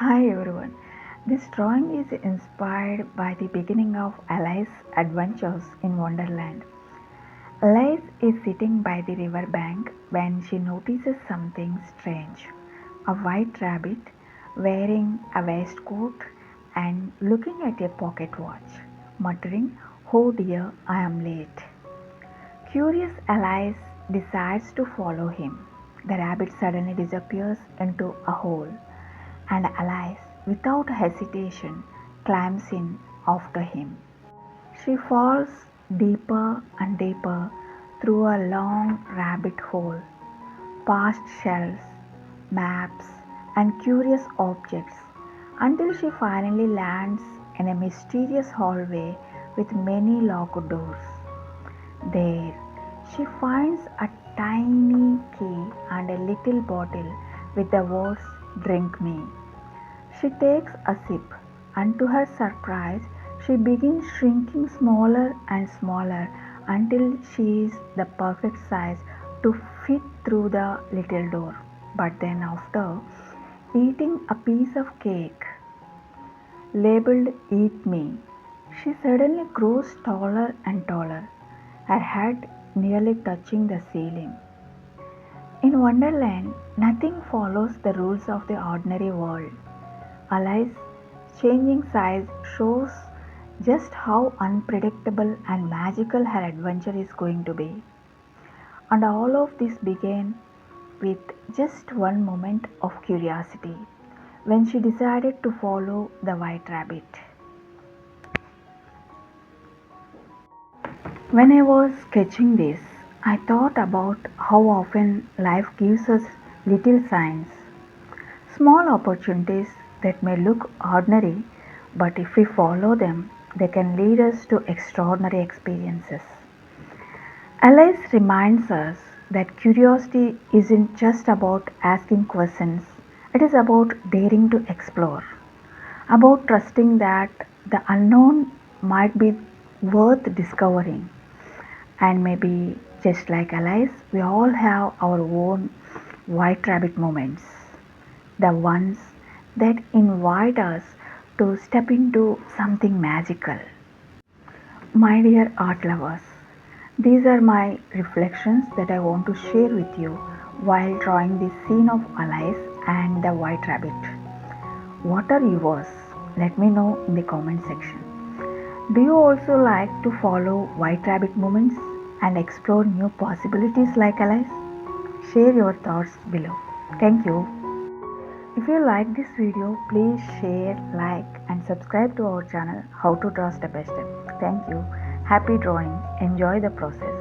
Hi everyone. This drawing is inspired by the beginning of Alice's adventures in Wonderland. Alice is sitting by the river bank when she notices something strange. A white rabbit wearing a waistcoat and looking at a pocket watch, muttering, "Oh dear, I am late." Curious Alice decides to follow him. The rabbit suddenly disappears into a hole, and Alice, without hesitation, climbs in after him. She falls deeper and deeper through a long rabbit hole, past shelves, maps, and curious objects, until she finally lands in a mysterious hallway with many locked doors. There, she finds a tiny key and a little bottle with the words "Drink me." She takes a sip, and to her surprise, she begins shrinking smaller and smaller until she is the perfect size to fit through the little door. But then, after eating a piece of cake labeled "Eat Me," she suddenly grows taller and taller, her head nearly touching the ceiling. In Wonderland, nothing follows the rules of the ordinary world. Alice's changing size shows just how unpredictable and magical her adventure is going to be. And all of this began with just one moment of curiosity when she decided to follow the white rabbit. When I was sketching this, I thought about how often life gives us little signs, small opportunities that may look ordinary, but if we follow them, they can lead us to extraordinary experiences. Alice reminds us that curiosity isn't just about asking questions, it is about daring to explore, about trusting that the unknown might be worth discovering. And maybe, just like Alice, we all have our own white rabbit moments, the ones that invite us to step into something magical. My dear art lovers, these are my reflections that I want to share with you while drawing this scene of Alice and the white rabbit. What are yours? Let me know in the comment section. Do you also like to follow white rabbit moments and explore new possibilities like Alice? Share your thoughts below. Thank you. If you like this video, please share, like and subscribe to our channel How to Draw Step by Step. Thank you. Happy drawing. Enjoy the process.